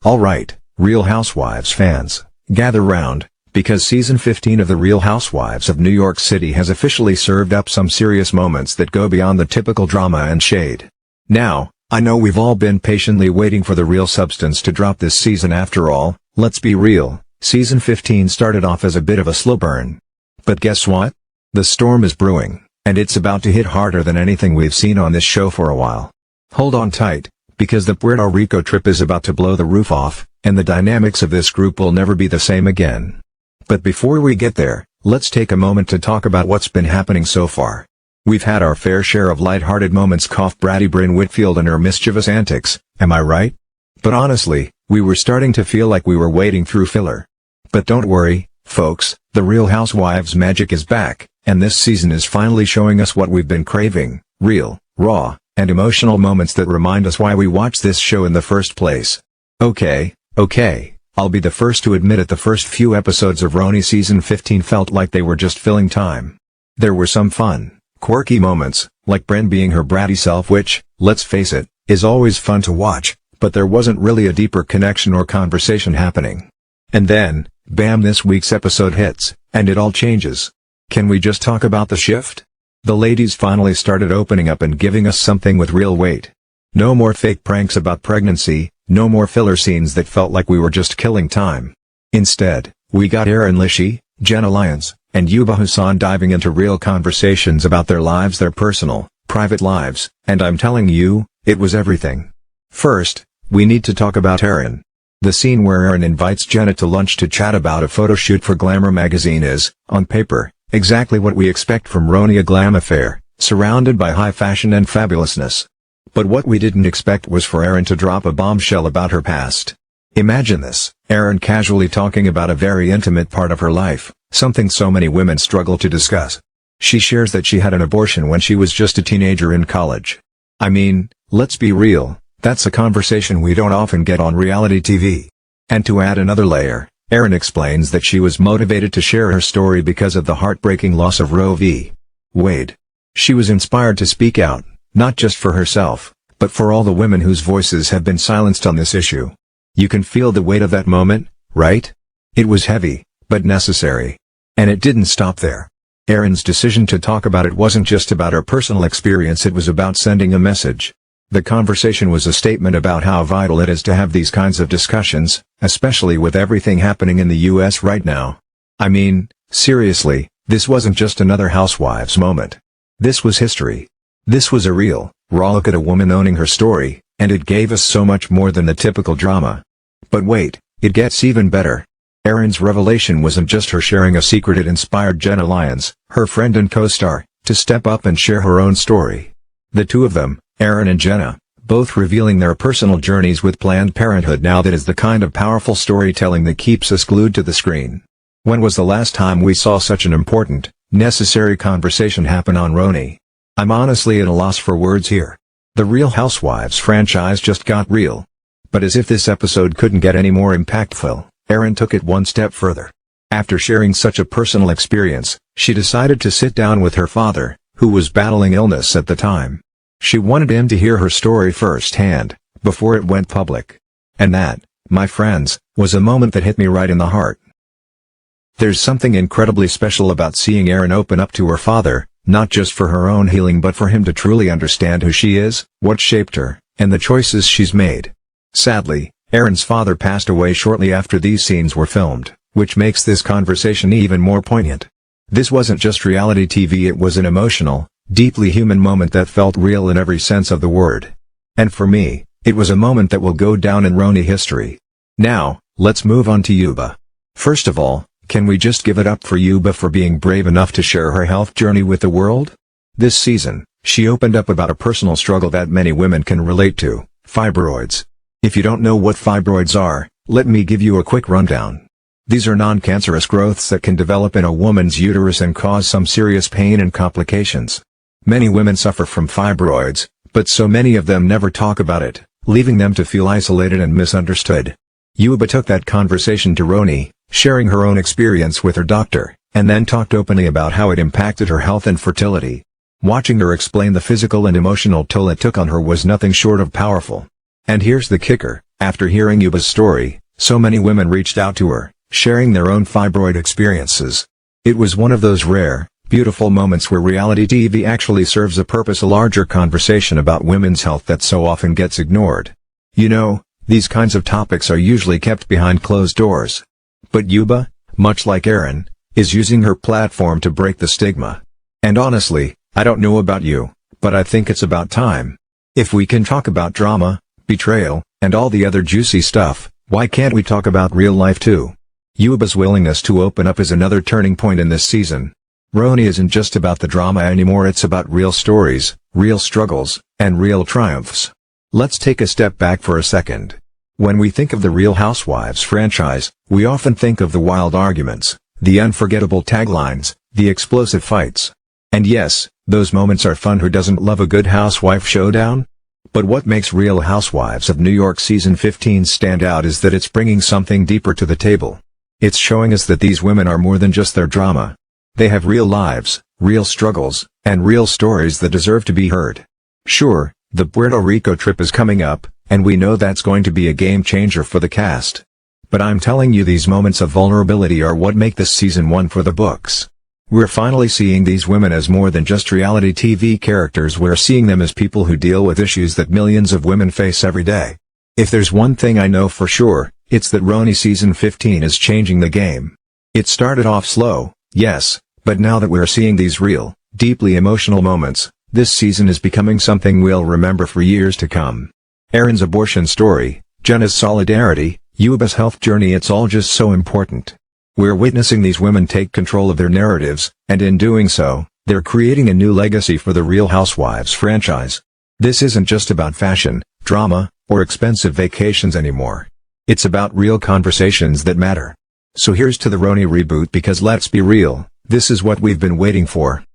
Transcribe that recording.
Alright, Real Housewives fans, gather round, because season 15 of The Real Housewives of New York City has officially served up some serious moments that go beyond the typical drama and shade. Now, I know we've all been patiently waiting for the real substance to drop this season. After all, let's be real, season 15 started off as a bit of a slow burn. But guess what? The storm is brewing, and it's about to hit harder than anything we've seen on this show for a while. Hold on tight, because the Puerto Rico trip is about to blow the roof off, and the dynamics of this group will never be the same again. But before we get there, let's take a moment to talk about what's been happening so far. We've had our fair share of light-hearted moments, Bratty Bryn Whitfield and her mischievous antics, am I right? But honestly, we were starting to feel like we were wading through filler. But don't worry, folks, The Real Housewives magic is back, and this season is finally showing us what we've been craving: real, raw, and emotional moments that remind us why we watch this show in the first place. Okay, I'll be the first to admit it, the first few episodes of RHONY season 15 felt like they were just filling time. There were some fun, quirky moments, like Bryn being her bratty self, which, let's face it, is always fun to watch, but there wasn't really a deeper connection or conversation happening. And then, bam, this week's episode hits, and it all changes. Can we just talk about the shift? The ladies finally started opening up and giving us something with real weight. No more fake pranks about pregnancy, no more filler scenes that felt like we were just killing time. Instead, we got Erin Lichy, Jenna Lyons, and Ubah Hassan diving into real conversations about their lives, their personal, private lives, and I'm telling you, it was everything. First, we need to talk about Erin. The scene where Erin invites Jenna to lunch to chat about a photo shoot for Glamour magazine is, on paper, exactly what we expect from RHONY, a glam affair, surrounded by high fashion and fabulousness. But what we didn't expect was for Erin to drop a bombshell about her past. Imagine this, Erin casually talking about a very intimate part of her life, something so many women struggle to discuss. She shares that she had an abortion when she was just a teenager in college. I mean, let's be real, that's a conversation we don't often get on reality TV. And to add another layer, Erin explains that she was motivated to share her story because of the heartbreaking loss of Roe v. Wade. She was inspired to speak out, not just for herself, but for all the women whose voices have been silenced on this issue. You can feel the weight of that moment, right? It was heavy, but necessary. And it didn't stop there. Erin's decision to talk about it wasn't just about her personal experience, it was about sending a message. The conversation was a statement about how vital it is to have these kinds of discussions, especially with everything happening in the US right now. I mean, seriously, this wasn't just another Housewives moment. This was history. This was a real, raw look at a woman owning her story, and it gave us so much more than the typical drama. But wait, it gets even better. Erin's revelation wasn't just her sharing a secret, it inspired Jenna Lyons, her friend and co-star, to step up and share her own story. The two of them, Erin and Jenna, both revealing their personal journeys with Planned Parenthood. Now that is the kind of powerful storytelling that keeps us glued to the screen. When was the last time we saw such an important, necessary conversation happen on RHONY? I'm honestly at a loss for words here. The Real Housewives franchise just got real. But as if this episode couldn't get any more impactful, Erin took it one step further. After sharing such a personal experience, she decided to sit down with her father, who was battling illness at the time. She wanted him to hear her story firsthand, before it went public. And that, my friends, was a moment that hit me right in the heart. There's something incredibly special about seeing Erin open up to her father, not just for her own healing but for him to truly understand who she is, what shaped her, and the choices she's made. Sadly, Erin's father passed away shortly after these scenes were filmed, which makes this conversation even more poignant. This wasn't just reality TV, it was an emotional, deeply human moment that felt real in every sense of the word. And for me, it was a moment that will go down in RHONY history. Now, let's move on to Ubah. First of all, can we just give it up for Ubah for being brave enough to share her health journey with the world? This season, she opened up about a personal struggle that many women can relate to: fibroids. If you don't know what fibroids are, let me give you a quick rundown. These are non-cancerous growths that can develop in a woman's uterus and cause some serious pain and complications. Many women suffer from fibroids, but so many of them never talk about it, leaving them to feel isolated and misunderstood. Ubah took that conversation to RHONY, sharing her own experience with her doctor, and then talked openly about how it impacted her health and fertility. Watching her explain the physical and emotional toll it took on her was nothing short of powerful. And here's the kicker, After hearing Ubah's story, so many women reached out to her, sharing their own fibroid experiences. It was one of those rare, beautiful moments where reality TV actually serves a purpose, a larger conversation about women's health that so often gets ignored. You know, these kinds of topics are usually kept behind closed doors. But Ubah, much like Erin, is using her platform to break the stigma. And honestly, I don't know about you, but I think it's about time. If we can talk about drama, betrayal, and all the other juicy stuff, why can't we talk about real life too? Ubah's willingness to open up is another turning point in this season. RHONY isn't just about the drama anymore, it's about real stories, real struggles, and real triumphs. Let's take a step back for a second. When we think of the Real Housewives franchise, we often think of the wild arguments, the unforgettable taglines, the explosive fights. And yes, those moments are fun. Who doesn't love a good housewife showdown? But what makes Real Housewives of New York Season 15 stand out is that it's bringing something deeper to the table. It's showing us that these women are more than just their drama. They have real lives, real struggles, and real stories that deserve to be heard. Sure, the Puerto Rico trip is coming up, and we know that's going to be a game changer for the cast. But I'm telling you, these moments of vulnerability are what make this season one for the books. We're finally seeing these women as more than just reality TV characters. We're seeing them as people who deal with issues that millions of women face every day. If there's one thing I know for sure, it's that RHONY Season 15 is changing the game. It started off slow, yes, but now that we're seeing these real, deeply emotional moments, this season is becoming something we'll remember for years to come. Erin's abortion story, Jenna's solidarity, Ubah's health journey, it's all just so important. We're witnessing these women take control of their narratives, and in doing so, they're creating a new legacy for the Real Housewives franchise. This isn't just about fashion, drama, or expensive vacations anymore. It's about real conversations that matter. So here's to the RHONY reboot, because let's be real, this is what we've been waiting for.